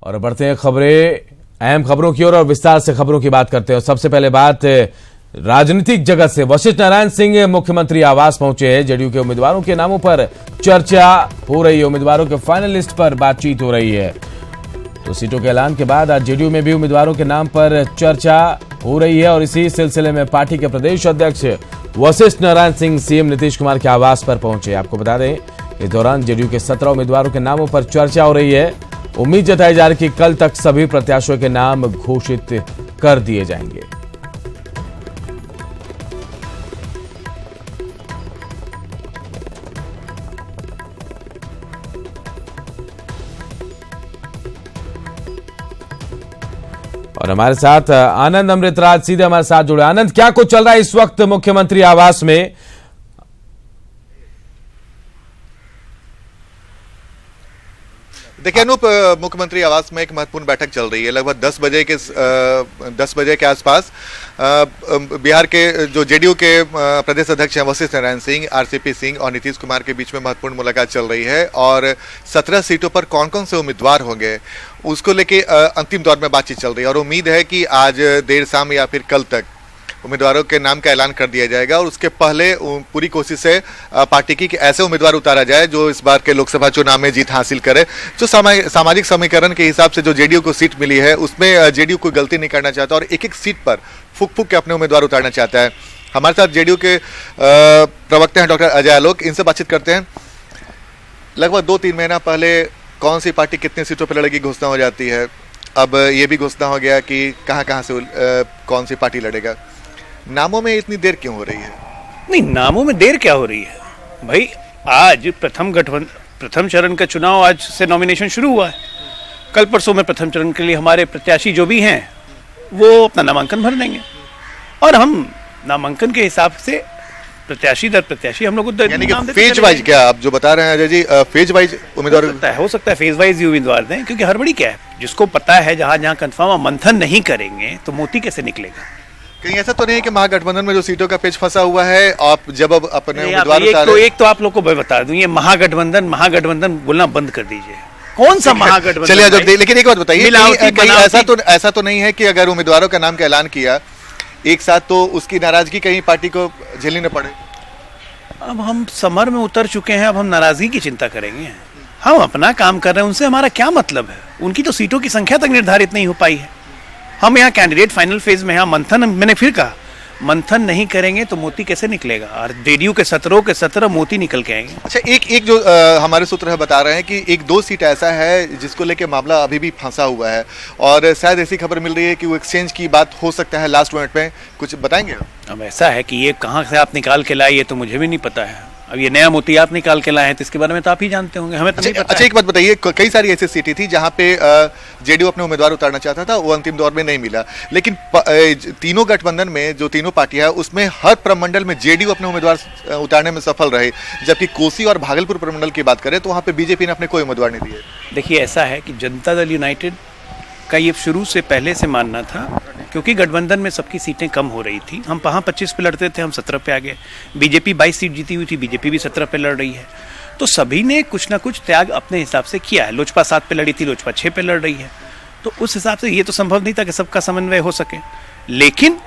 और बढ़ते हैं अहम खबरों की ओर और विस्तार से खबरों की बात करते हैं। सबसे पहले बात राजनीतिक जगत से। वशिष्ठ नारायण सिंह मुख्यमंत्री आवास पहुंचे हैं। जेडीयू के उम्मीदवारों के नामों पर चर्चा हो रही है। उम्मीदवारों के फाइनल लिस्ट पर बातचीत हो रही है। तो सीटों के ऐलान के बाद आज जेडीयू में भी उम्मीदवारों के नाम पर चर्चा हो रही है और इसी सिलसिले में पार्टी के प्रदेश अध्यक्ष वशिष्ठ नारायण सिंह सीएम नीतीश कुमार के आवास पर पहुंचे। आपको बता दें इस दौरान जेडीयू के 17 उम्मीदवारों के नामों पर चर्चा हो रही है। उम्मीद जताई जा रही है कि कल तक सभी प्रत्याशियों के नाम घोषित कर दिए जाएंगे। और हमारे साथ आनंद अमृतराज सीधे हमारे साथ जुड़े। आनंद, क्या कुछ चल रहा है इस वक्त मुख्यमंत्री आवास में? देखिए अनूप, मुख्यमंत्री आवास में एक महत्वपूर्ण बैठक चल रही है। लगभग 10 बजे के आसपास बिहार के जो जेडीयू के प्रदेश अध्यक्ष हैं वशिष्ठ नारायण सिंह, आरसीपी सिंह और नीतीश कुमार के बीच में महत्वपूर्ण मुलाकात चल रही है और 17 सीटों पर कौन कौन से उम्मीदवार होंगे उसको लेके अंतिम दौर में बातचीत चल रही है और उम्मीद है कि आज देर शाम या फिर कल तक उम्मीदवारों के नाम का ऐलान कर दिया जाएगा और उसके पहले पूरी कोशिश है पार्टी की कि ऐसे उम्मीदवार उतारा जाए जो इस बार के लोकसभा चुनाव में जीत हासिल करे। जो सामाजिक समीकरण के हिसाब से जो जेडीयू को सीट मिली है उसमें जेडीयू कोई गलती नहीं करना चाहता और एक एक सीट पर फूक फूक के अपने उम्मीदवार उतारना चाहता है। हमारे साथ जेडीयू के प्रवक्ता हैं डॉक्टर अजय आलोक, इनसे बातचीत करते हैं। लगभग 2-3 महीना पहले कौन सी पार्टी कितनी सीटों पर लड़ेगी घोषणा हो जाती है। अब ये भी घोषणा हो गया कि कहाँ से कौन सी पार्टी लड़ेगा। नामों में इतनी देर क्यों हो रही है? नहीं, नामों में देर क्या हो रही है भाई? आज प्रथम चरण का चुनाव, आज से नॉमिनेशन शुरू हुआ है। कल परसों में प्रथम चरण के लिए हमारे प्रत्याशी जो भी हैं वो अपना नामांकन भर देंगे और हम नामांकन के हिसाब से प्रत्याशी दर प्रत्याशी हम लोग यानी कि फेज वाइज, क्या आप जो बता रहे हैं अजय जी, फेज वाइज उम्मीदवार हो सकता है फेज वाइज ही उम्मीदवार दें, क्योंकि हड़बड़ी क्या है, जिसको पता है जहां कंफर्म मंथन नहीं करेंगे तो मोती कैसे निकलेगा। कहीं ऐसा तो नहीं है कि महागठबंधन में जो सीटों का पेच फंसा हुआ है, आप जब अब अपने उम्मीदवार एक तो आप लोग को बता दूं, ये महागठबंधन बोलना बंद कर दीजिए। कौन सा महागठबंधन? चलिए, लेकिन एक बात बताइए, ऐसा तो नहीं है कि अगर उम्मीदवारों का नाम का ऐलान किया एक साथ तो उसकी नाराजगी कहीं पार्टी को झेलनी न पड़े? अब हम समर में उतर चुके हैं, अब हम नाराजगी की चिंता करेंगे? हम अपना काम कर रहे हैं, उनसे हमारा क्या मतलब है? उनकी तो सीटों की संख्या तक निर्धारित नहीं हो पाई है। हम यहाँ कैंडिडेट फाइनल फेज में हैं। मंथन, मैंने फिर कहा, मंथन नहीं करेंगे तो मोती कैसे निकलेगा? और जेडीयू के 17 के 17 मोती निकल के आएंगे। अच्छा, एक जो हमारे सूत्र है बता रहे हैं कि 1-2 सीट ऐसा है जिसको लेके मामला अभी भी फंसा हुआ है और शायद ऐसी खबर मिल रही है कि वो एक्सचेंज की बात हो सकता है लास्ट मिनट में। कुछ बताएंगे? अब ऐसा है कि ये कहाँ से आप निकाल के लाए, ये तो मुझे भी नहीं पता है। अब ये नया मोती आप निकाल के लाए हैं तो इसके बारे में तो आप ही जानते होंगे, हमें तो नहीं पता। अच्छा, एक बात बताइए, कई सारी ऐसी सीटें थी जहां पे जेडीयू अपने उम्मीदवार उतारना चाहता था, वो अंतिम दौर में नहीं मिला, लेकिन तीनों गठबंधन में जो तीनों पार्टियां हैं उसमें हर प्रमंडल में जेडीयू अपने उम्मीदवार उतारने में सफल रहे, जबकि कोसी और भागलपुर प्रमंडल की बात करें तो वहां पे बीजेपी ने अपने कोई उम्मीदवार नहीं दिए। देखिए, ऐसा है कि जनता दल यूनाइटेड का ये शुरू से पहले से मानना था, क्योंकि गठबंधन में सबकी सीटें कम हो रही थी। हम वहाँ 25 पे लड़ते थे, हम 17 पे आ गए। बीजेपी 22 सीट जीती हुई थी, बीजेपी भी 17 पे लड़ रही है। तो सभी ने कुछ ना कुछ त्याग अपने हिसाब से किया है। लोजपा 7 पे लड़ी थी, लोजपा 6 पे लड़ रही है। तो उस हिसाब से ये तो संभव नहीं था कि सबका समन्वय हो सके, लेकिन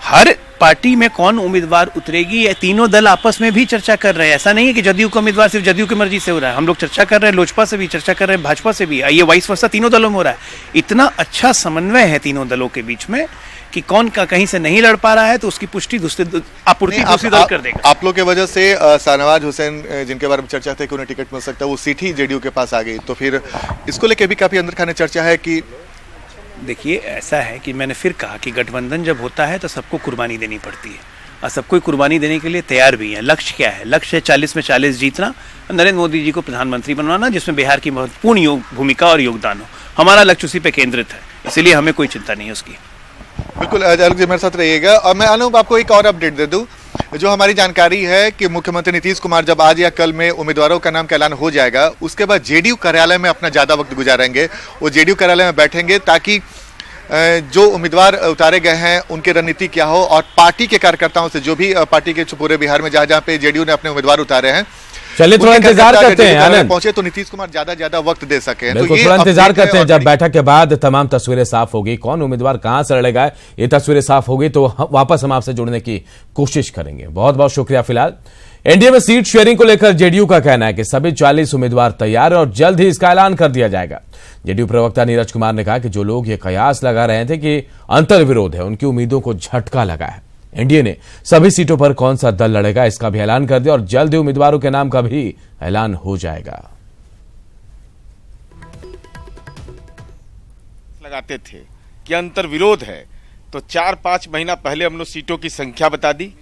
हर पार्टी में कौन उम्मीदवार उतरेगी, ये तीनों दल आपस में भी चर्चा कर रहे हैं। ऐसा नहीं है कि जदयू का उम्मीदवार सिर्फ जदयू की मर्जी से हो रहा है। हम लोग चर्चा कर रहे हैं, लोजपा से भी चर्चा कर रहे हैं, भाजपा से भी, ये वाइस वर्सा तीनों दलों में हो रहा है। इतना अच्छा समन्वय है तीनों दलों के बीच में कि कौन का कहीं से नहीं लड़ पा रहा है तो उसकी पुष्टि आपूर्ति दूसरी दल कर देगा। आप लोग की वजह से शाहनवाज हुसैन, जिनके बारे में चर्चा थी कि उन्हें टिकट मिल सकता है, वो सीट ही जेडीयू के पास आ गई, तो फिर इसको लेकर भी काफी अंदर खाने चर्चा है कि देखिए, ऐसा है कि मैंने फिर कहा कि गठबंधन जब होता है तो सबको कुर्बानी देनी पड़ती है और सबको कुर्बानी देने के लिए तैयार भी है। लक्ष्य क्या है? लक्ष्य है 40 में 40 जीतना, नरेंद्र मोदी जी को प्रधानमंत्री बनवाना, जिसमें बिहार की महत्वपूर्ण भूमिका और योगदान हो। हमारा लक्ष्य उसी पे केंद्रित है, इसीलिए हमें कोई चिंता नहीं है उसकी। बिल्कुल, आलोक जी मेरे साथ रहिएगा। और मैं अनूप आपको एक और अपडेट दे दूं, जो हमारी जानकारी है कि मुख्यमंत्री नीतीश कुमार जब आज या कल में उम्मीदवारों का नाम का ऐलान हो जाएगा, उसके बाद जेडीयू कार्यालय में अपना ज़्यादा वक्त गुजारेंगे। वो जेडीयू कार्यालय में बैठेंगे ताकि जो उम्मीदवार उतारे गए हैं उनकी रणनीति क्या हो और पार्टी के कार्यकर्ताओं से, जो भी पार्टी के पूरे बिहार में जहाँ जहाँ पे जेडीयू ने अपने उम्मीदवार उतारे हैं, चलिए थोड़ा उनके इंतजार कार्यकर्ता करते हैं, अगर आनंद। पहुंचे तो नीतीश कुमार ज्यादा वक्त दे सके। बिल्कुल, थोड़ा इंतजार करते हैं। जब बैठक के बाद तमाम तस्वीरें साफ होगी, कौन उम्मीदवार कहां से लड़ेगा, ये तस्वीरें साफ होगी तो वापस हम आपसे जुड़ने की कोशिश करेंगे। बहुत बहुत शुक्रिया। फिलहाल एनडीए में सीट शेयरिंग को लेकर जेडीयू का कहना है कि सभी 40 उम्मीदवार तैयार हैं और जल्द ही इसका ऐलान कर दिया जाएगा। जेडीयू प्रवक्ता नीरज कुमार ने कहा कि जो लोग ये कयास लगा रहे थे कि अंतर्विरोध है, उनकी उम्मीदों को झटका लगा है। एनडीए ने सभी सीटों पर कौन सा दल लड़ेगा इसका भी ऐलान कर दिया और जल्द ही उम्मीदवारों के नाम का भी ऐलान हो जाएगा। लगाते थे कि अंतर्विरोध है तो 4-5 महीना पहले हम लोग सीटों की संख्या बता दी।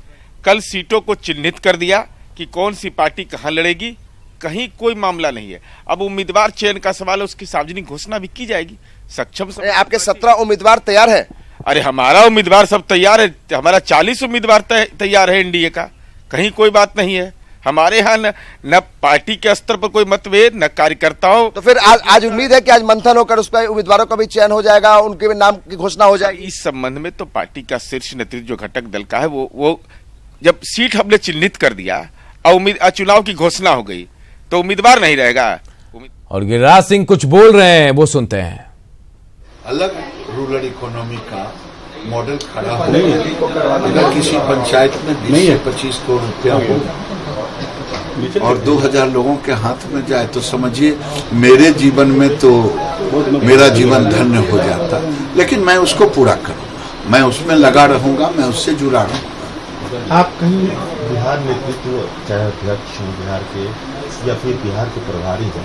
कल सीटों को चिन्हित कर दिया कि कौन सी पार्टी कहां लड़ेगी। कहीं कोई मामला नहीं है। अब उम्मीदवार चयन का सवाल है, उसकी सार्वजनिक घोषणा भी की जाएगी। सक्षम आपके 17 उम्मीदवार तैयार है? अरे हमारा उम्मीदवार सब तैयार है, हमारा 40 उम्मीदवार तैयार है एनडीए का। कहीं कोई बात नहीं है। हमारे यहाँ न पार्टी के स्तर पर कोई मतभेद, न कार्यकर्ताओं। तो फिर आज उम्मीद है कि आज मंथन होकर उस पर उम्मीदवारों का भी चयन हो जाएगा, उनके नाम की घोषणा हो जाएगी। इस संबंध में तो पार्टी का शीर्ष नेतृत्व जो घटक दल का है वो जब सीट हमने चिन्हित कर दिया और चुनाव की घोषणा हो गई तो उम्मीदवार नहीं रहेगा। और गिरिराज सिंह कुछ बोल रहे हैं, वो सुनते हैं। अलग रूरल इकोनॉमी का मॉडल खड़ा हो, अगर किसी पंचायत में 20 से 25 करोड़ रुपया हो और 2000 लोगों के हाथ में जाए तो समझिए मेरे जीवन में तो मेरा जीवन धन्य हो जाता। लेकिन मैं उसको पूरा करूंगा, मैं उसमें लगा रहूंगा, मैं उससे जुड़ा रहूंगा। आप कहीं बिहार नेतृत्व, चाहे अध्यक्ष हों बिहार के या फिर बिहार के प्रभारी हों,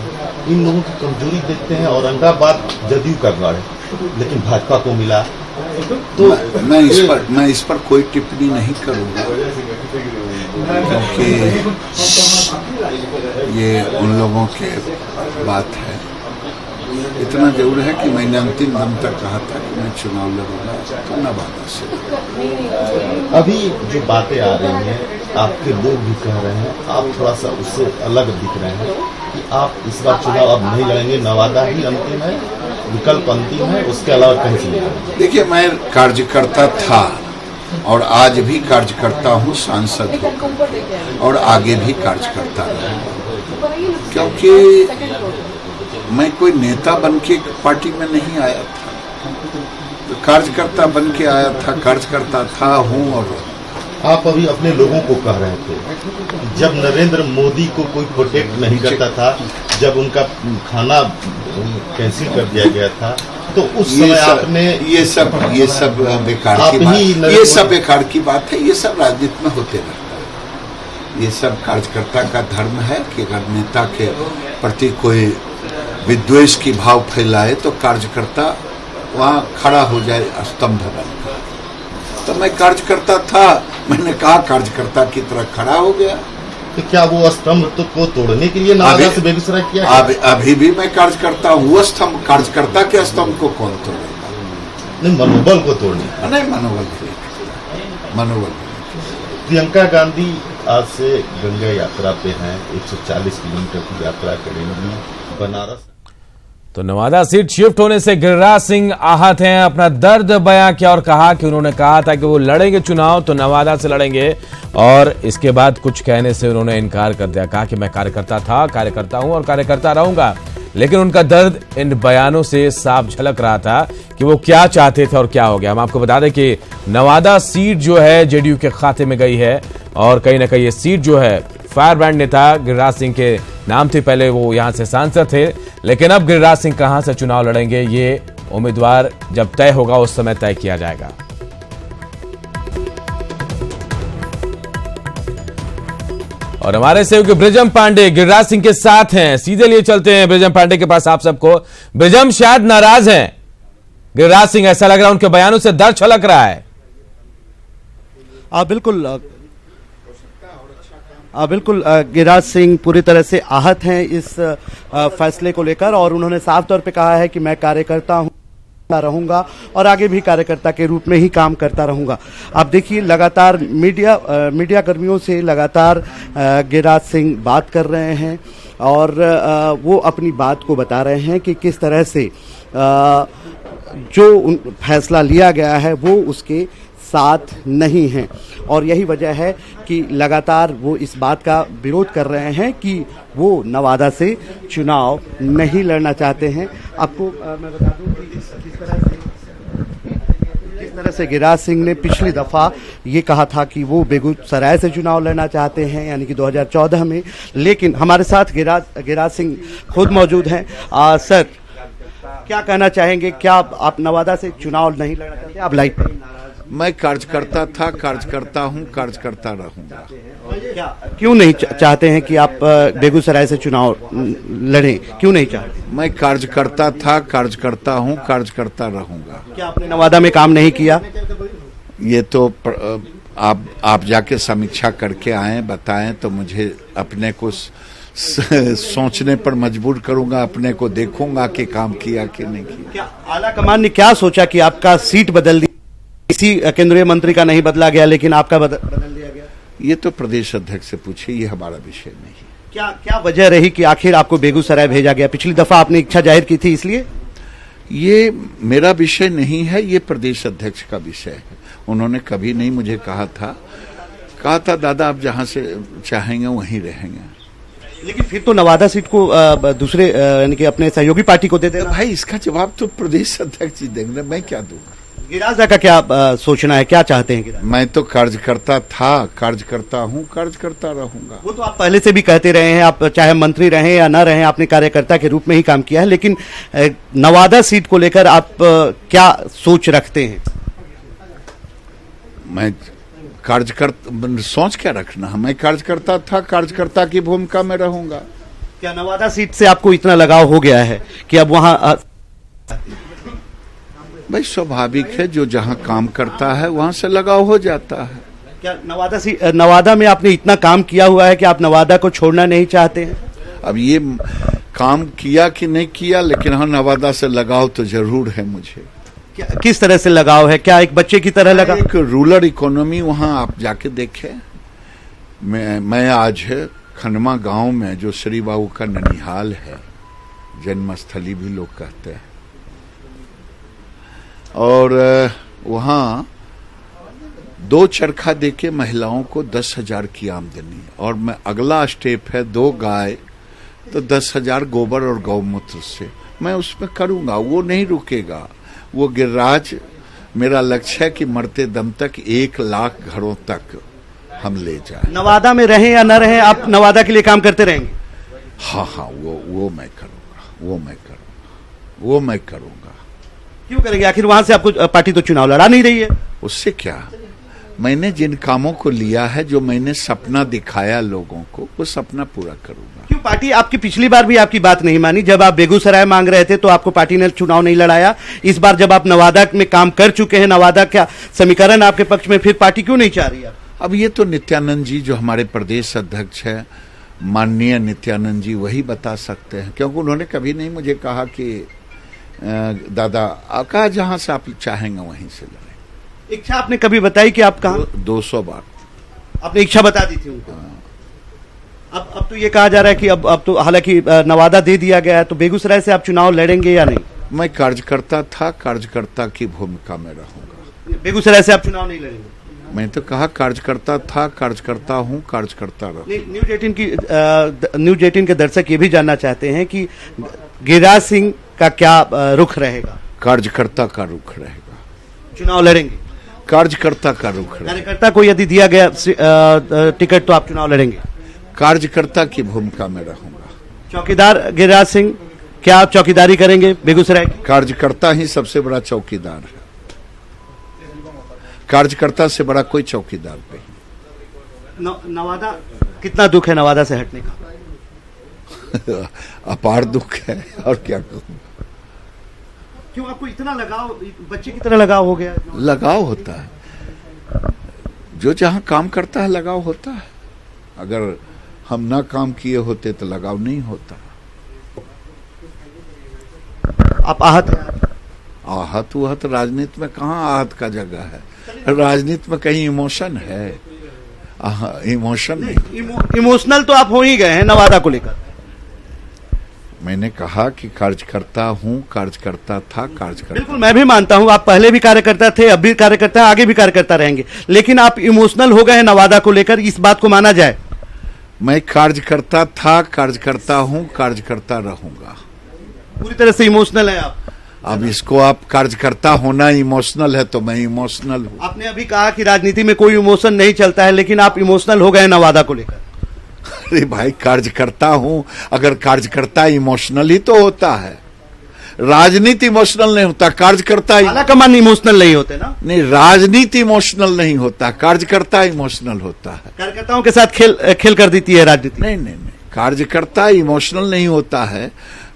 इन लोगों की कमजोरी देखते हैं। औरंगाबाद जदयू का गढ़ है लेकिन भाजपा को मिला, तो मैं इस पर कोई टिप्पणी नहीं करूंगा क्योंकि ये उन लोगों के बात है। इतना जरूर है कि मैंने अंतिम दम तक कहा था कि मैं चुनाव लड़ूंगा तो नवादा से। अभी जो बातें आ रही हैं, आपके लोग भी कह रहे हैं, आप थोड़ा सा उससे अलग दिख रहे हैं कि आप इस बार चुनाव अब नहीं लड़ेंगे, नवादा ही अंतिम है, विकल्प अंतिम है, उसके अलावा कहीं से नहीं। देखिए, मैं कार्यकर्ता था और आज भी कार्यकर्ता हूँ, सांसद हूँ और आगे भी कार्यकर्ता रहूंगा, क्योंकि मैं कोई नेता बन के पार्टी में नहीं आया था, तो कार्यकर्ता बन के आया था, कार्यकर्ता था, हूँ। और आप अभी अपने लोगों को कह रहे थे जब नरेंद्र मोदी को कोई प्रोटेक्ट नहीं करता था, जब उनका खाना कैंसिल कर दिया गया था, तो उस समय आपने ये सब बेकार की बात, ये सब बेकार की बात है। ये सब राजनीति में होते रहता है। ये सब कार्यकर्ता का धर्म है कि अगर नेता के प्रति कोई विद्वेष की भाव फैलाए तो कार्यकर्ता वहां खड़ा हो जाए स्तंभ बनकर। तो मैं कार्यकर्ता था, मैंने कहा कार्यकर्ता की तरह खड़ा हो गया। तो क्या वो स्तंभ तो को तोड़ने के लिए नवादा से बेगूसराय किया? अभी भी मैं कार्यकर्ता हूँ। वो स्तंभ, कार्यकर्ता के स्तंभ को कौन तोड़ेगा? नहीं, मनोबल को तोड़ने। नहीं, मनोबल। प्रियंका गांधी आज से गंगा यात्रा पे हैं, 140 किलोमीटर की यात्रा करेंगी बनारस। तो नवादा सीट शिफ्ट होने से गिरिराज सिंह आहत हैं, अपना दर्द बयां किया और कहा कि उन्होंने कहा था कि वो लड़ेंगे चुनाव तो नवादा से लड़ेंगे, और इसके बाद कुछ कहने से उन्होंने इनकार कर दिया। कहा कि मैं कार्यकर्ता था, कार्यकर्ता हूं और कार्यकर्ता रहूंगा। लेकिन उनका दर्द इन बयानों से साफ झलक रहा था कि वो क्या चाहते थे और क्या हो गया। हम आपको बता दें कि नवादा सीट जो है जेडीयू के खाते में गई है और कहीं ना कहीं ये सीट जो है फायर ब्रांड नेता गिरिराज सिंह के नाम थी। पहले वो यहां से सांसद थे, लेकिन अब गिरिराज सिंह कहां से चुनाव लड़ेंगे ये उम्मीदवार जब तय होगा उस समय तय किया जाएगा। और हमारे सहयोगी ब्रिजम पांडे गिरिराज सिंह के साथ हैं, सीधे लिए चलते हैं ब्रिजम पांडे के पास आप सबको। ब्रिजम शायद नाराज हैं गिरिराज सिंह, ऐसा लग रहा है उनके बयानों से दर्द छलक रहा है। बिल्कुल गिरिराज सिंह पूरी तरह से आहत हैं इस फैसले को लेकर, और उन्होंने साफ तौर पे कहा है कि मैं कार्यकर्ता हूं, रहूंगा और आगे भी कार्यकर्ता के रूप में ही काम करता रहूंगा। आप देखिए लगातार मीडिया कर्मियों से लगातार गिरिराज सिंह बात कर रहे हैं और वो अपनी बात को बता रहे हैं कि किस तरह से जो फैसला लिया गया है वो उसके साथ नहीं हैं और यही वजह है कि लगातार वो इस बात का विरोध कर रहे हैं कि वो नवादा से चुनाव नहीं लड़ना चाहते हैं। आपको मैं बता दूं कि किस तरह से गिरिराज सिंह ने पिछली दफा ये कहा था कि वो बेगूसराय से चुनाव लड़ना चाहते हैं, यानी कि 2014 में। लेकिन हमारे साथ गिरिराज सिंह खुद मौजूद हैं। सर, क्या कहना चाहेंगे? क्या आप नवादा से चुनाव नहीं लड़ना चाहते? आप लाइट पे। मैं कार्यकर्ता था, कार्यकर्ता हूँ, कार्यकर्ता रहूंगा। क्या क्यों नहीं चाहते हैं कि आप बेगूसराय से चुनाव लड़ें? क्यों नहीं चाहते? मैं कार्यकर्ता था, कार्यकर्ता हूँ, कार्यकर्ता रहूंगा। क्या आपने नवादा में काम नहीं किया? ये तो आप जाके समीक्षा करके आए, बताएं तो मुझे अपने को सोचने पर मजबूर करूंगा, अपने को देखूंगा कि काम किया कि नहीं किया। क्या आला कमान ने क्या सोचा कि आपका सीट बदल दी? किसी केंद्रीय मंत्री का नहीं बदला गया लेकिन आपका बदल दिया गया? ये तो प्रदेश अध्यक्ष से पूछिए, ये हमारा विषय नहीं। क्या वजह रही कि आखिर आपको बेगूसराय भेजा गया? पिछली दफा आपने इच्छा जाहिर की थी, इसलिए? ये मेरा विषय नहीं है, ये प्रदेश अध्यक्ष का विषय है। उन्होंने कभी नहीं मुझे कहा था दादा आप जहां से चाहेंगे वहीं रहेंगे। लेकिन फिर तो नवादा सीट को दूसरे यानी कि अपने सहयोगी पार्टी को दे देना। भाई इसका जवाब तो प्रदेश अध्यक्ष ही देंगे, मैं क्या दूंगा। गिरिराज का क्या सोचना है, क्या चाहते हैं गिरिराज? मैं तो कार्यकर्ता था, कार्यकर्ता हूँ, कार्यकर्ता रहूंगा। वो तो आप पहले से भी कहते रहे हैं, आप चाहे मंत्री रहे या ना रहे, आपने कार्यकर्ता के रूप में ही काम किया है। लेकिन नवादा सीट को लेकर आप क्या सोच रखते हैं? मैं कार्यकर्ता सोच क्या रखना है, मैं कार्यकर्ता था, कार्यकर्ता की भूमिका में रहूंगा। क्या नवादा सीट से आपको इतना लगाव हो गया है कि अब वहां भाई स्वाभाविक है, जो जहां काम करता है वहां से लगाव हो जाता है। क्या नवादा में आपने इतना काम किया हुआ है कि आप नवादा को छोड़ना नहीं चाहते हैं? अब ये काम किया कि नहीं किया, लेकिन हाँ नवादा से लगाव तो जरूर है मुझे। किस तरह से लगाव है? क्या एक बच्चे की तरह लगा? एक रूरल इकोनॉमी वहां आप जाके देखें। मैं आज खनमा गांव में, जो श्री बाबू का ननिहाल है, जन्मस्थली भी लोग कहते हैं, और वहां 2 चरखा देके महिलाओं को 10,000 की आमदनी, और मैं अगला स्टेप है 2 गाय तो 10,000 गोबर और गौमूत्र से मैं उसमें करूंगा। वो नहीं रुकेगा, वो गिरिराज मेरा लक्ष्य है कि मरते दम तक 1 लाख घरों तक हम ले जाए। नवादा में रहें या न रहें, आप नवादा के लिए काम करते रहेंगे? हाँ, वो मैं करूंगा। क्यों करेंगे? आखिर वहां से आपको पार्टी तो चुनाव लड़ा नहीं रही है। उससे क्या, मैंने जिन कामों को लिया है, जो मैंने सपना दिखाया लोगों को, वो सपना पूरा करूंगा। क्यों पार्टी आपकी पिछली बार भी आपकी बात नहीं मानी? जब आप बेगूसराय मांग रहे थे तो आपको पार्टी ने चुनाव नहीं लड़ाया। इस बार जब आप नवादा में काम कर चुके हैं, नवादा का समीकरण आपके पक्ष में, फिर पार्टी क्यों नहीं चाह रही है? अब ये तो नित्यानंद जी जो हमारे प्रदेश अध्यक्ष है, माननीय नित्यानंद जी, वही बता सकते हैं, क्योंकि उन्होंने कभी नहीं मुझे कहा कि दादा कहा जहां से आप चाहेंगे वहीं से लड़ें। इच्छा आपने कभी बताई कि आप कहां? 200 बार आपने इच्छा बता दी थी उनको। अब तो ये कहा जा रहा है कि अब तो हालांकि नवादा दे दिया गया है, तो बेगूसराय से आप चुनाव लड़ेंगे या नहीं? मैं कार्यकर्ता था, कार्यकर्ता की भूमिका में रहूंगा। बेगूसराय से आप चुनाव नहीं लड़ेंगे? मैं तो कहा कार्यकर्ता था, कार्यकर्ता हूँ, कार्यकर्ता रहूंगा। न्यूज 18 के दर्शक ये भी जानना चाहते हैं कि गिरिराज सिंह का क्या रुख रहेगा? कार्यकर्ता का रुख रहेगा। चुनाव लड़ेंगे? कार्यकर्ता का रुख रहेगा। कार्यकर्ता को यदि दिया गया टिकट तो आप चुनाव लड़ेंगे? कार्यकर्ता की भूमिका में रहूंगा। चौकीदार गिरिराज सिंह, क्या आप चौकीदारी करेंगे बेगूसराय की? कार्यकर्ता ही सबसे बड़ा चौकीदार है, कार्यकर्ता से बड़ा कोई चौकीदार नहीं। नवादा कितना दुख है नवादा से हटने का? अपार दुख है, और क्या कहूं। क्यों आपको इतना लगाव, बच्चे की तरह लगाव हो गया? लगाव होता है, जो जहां काम करता है लगाव होता है। अगर हम ना काम किए होते तो लगाव नहीं होता। आप आहत राजनीति में कहाँ आहत का जगह है? राजनीति में कहीं इमोशन है? इमोशन नहीं। इमोशनल तो आप हो ही गए हैं नवादा को लेकर। मैंने कहा कि कार्यकर्ता हूँ, कार्यकर्ता था, कार्यकर्ता। बिल्कुल, मैं भी मानता हूं आप पहले भी कार्यकर्ता थे, अब भी कार्यकर्ता, आगे भी कार्यकर्ता रहेंगे, लेकिन आप इमोशनल हो गए हैं नवादा को लेकर, इस बात को माना जाए? मैं कार्यकर्ता था, कार्यकर्ता हूँ, कार्यकर्ता रहूंगा। पूरी तरह से इमोशनल है आप? अब इसको आप कार्यकर्ता होना इमोशनल है तो मैं इमोशनल हूँ। आपने अभी कहा कि राजनीति में कोई इमोशन नहीं चलता है, लेकिन आप इमोशनल हो गए हैं नवादा को लेकर। अरे भाई, कार्यकर्ता हूँ, अगर कार्यकर्ता इमोशनल ही तो होता है, राजनीति इमोशनल नहीं होता, कार्यकर्ता आलाकमान इमोशनल नहीं होते ना? नहीं, राजनीति इमोशनल नहीं होता, कार्यकर्ता इमोशनल होता है। कार्यकर्ताओं के साथ खेल कर देती है राजनीति। नहीं, कार्यकर्ता इमोशनल नहीं होता है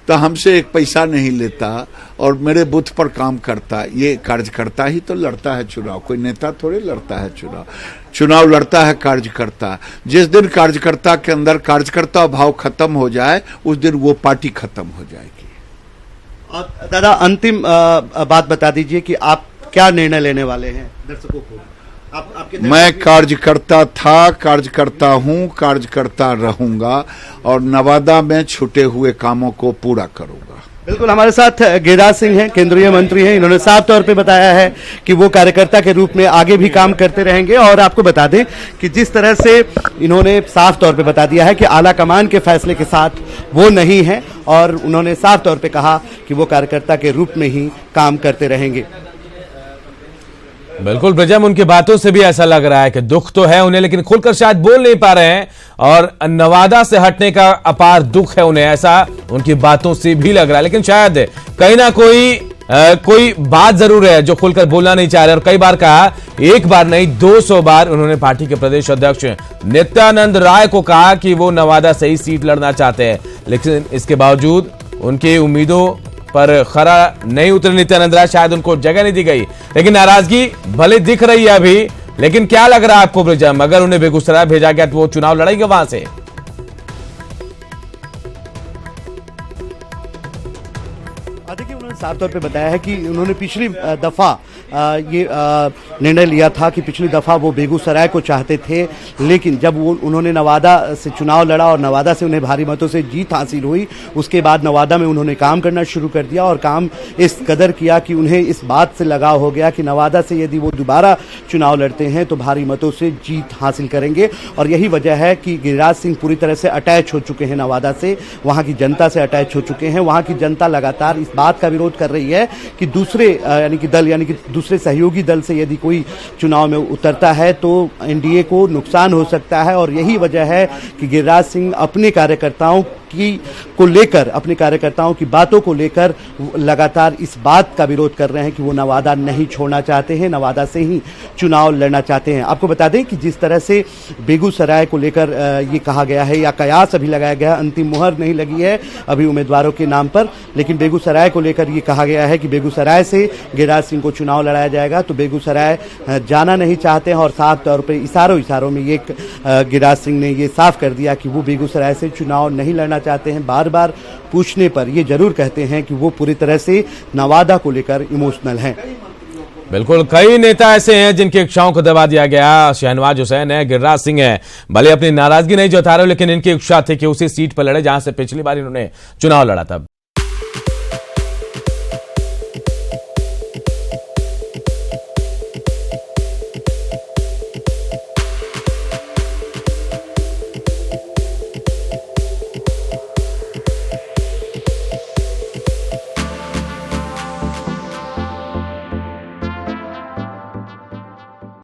तो हमसे एक पैसा नहीं लेता और मेरे बूथ पर काम करता। ये कार्यकर्ता ही तो लड़ता है चुनाव, कोई नेता थोड़े लड़ता है चुनाव लड़ता है कार्यकर्ता। जिस दिन कार्यकर्ता के अंदर कार्यकर्ता भाव खत्म हो जाए उस दिन वो पार्टी खत्म हो जाएगी। और दादा, अंतिम बात बता दीजिए कि आप क्या निर्णय लेने वाले हैं दर्शकों को? मैं कार्यकर्ता था, कार्यकर्ता हूँ, कार्यकर्ता रहूंगा और नवादा में छूटे हुए कामों को पूरा करूंगा। बिल्कुल, हमारे साथ गिरिराज सिंह हैं, केंद्रीय मंत्री हैं। इन्होंने साफ तौर पे बताया है कि वो कार्यकर्ता के रूप में आगे भी काम करते रहेंगे। और आपको बता दें कि जिस तरह से इन्होंने साफ तौर पे बता दिया है कि आला कमान के फैसले के साथ वो नहीं है, और उन्होंने साफ तौर पे कहा कि वो कार्यकर्ता के रूप में ही काम करते रहेंगे। बिल्कुल ब्रिजम, उनकी बातों से भी ऐसा लग रहा है कि दुख तो है उन्हें, लेकिन खुलकर शायद बोल नहीं पा रहे हैं, और नवादा से हटने का अपार दुख है उन्हें, ऐसा उनकी बातों से भी लग रहा है। लेकिन शायद कहीं ना कोई बात जरूर है जो खुलकर बोलना नहीं चाह रहे। और कई बार कहा, एक बार नहीं 200 बार उन्होंने पार्टी के प्रदेश अध्यक्ष नित्यानंद राय को कहा कि वो नवादा से ही सीट लड़ना चाहते हैं, लेकिन इसके बावजूद उनकी उम्मीदों पर खरा नहीं उतरे नित्यानंद राय, शायद उनको जगह नहीं दी गई। लेकिन नाराजगी भले दिख रही है अभी, लेकिन क्या लग रहा है आपको ब्रिजम, अगर उन्हें बेगूसराय भेजा गया तो वो चुनाव लड़ेंगे वहां से? देखिए, उन्होंने साफ तौर पे बताया है कि उन्होंने पिछली दफा ये निर्णय लिया था कि पिछली दफा वो बेगूसराय को चाहते थे, लेकिन जब वो उन्होंने नवादा से चुनाव लड़ा और नवादा से उन्हें भारी मतों से जीत हासिल हुई, उसके बाद नवादा में उन्होंने काम करना शुरू कर दिया और काम इस कदर किया कि उन्हें इस बात से लगाव हो गया कि नवादा से यदि वो दोबारा चुनाव लड़ते हैं तो भारी मतों से जीत हासिल करेंगे। और यही वजह है कि गिरिराज सिंह पूरी तरह से अटैच हो चुके हैं नवादा से, वहाँ की जनता से अटैच हो चुके हैं। वहाँ की जनता लगातार इस बात का विरोध कर रही है कि दूसरे यानी कि दूसरे सहयोगी दल से यदि कोई चुनाव में उतरता है तो एनडीए को नुकसान हो सकता है। और यही वजह है कि गिरिराज सिंह अपने कार्यकर्ताओं को लेकर, अपने कार्यकर्ताओं की बातों को लेकर लगातार इस बात का विरोध कर रहे हैं कि वो नवादा नहीं छोड़ना चाहते हैं, नवादा से ही चुनाव लड़ना चाहते हैं। आपको बता दें कि जिस तरह से बेगूसराय को लेकर ये कहा गया है या कयास अभी लगाया गया, अंतिम मुहर नहीं लगी है अभी उम्मीदवारों के नाम पर, लेकिन बेगूसराय को लेकर ये कहा गया है कि बेगूसराय से गिरिराज सिंह को चुनाव लड़ाया जाएगा, तो बेगूसराय जाना नहीं चाहते हैं। और साफ तौर पर इशारों में ये गिरिराज सिंह ने ये साफ कर दिया कि वो बेगूसराय से चुनाव नहीं लड़ना चाहते हैं। बार बार पूछने पर ये जरूर कहते हैं कि वो पूरी तरह से नवादा को लेकर इमोशनल हैं। बिल्कुल, कई नेता ऐसे हैं जिनकी इच्छाओं को दबा दिया गया। शहनवाज हुसैन है, गिरिराज सिंह है, भले अपनी नाराजगी नहीं जता रहे, लेकिन इनकी इच्छा थी कि उसी सीट पर लड़े जहां से पिछली बार इन्होंने चुनाव लड़ा था।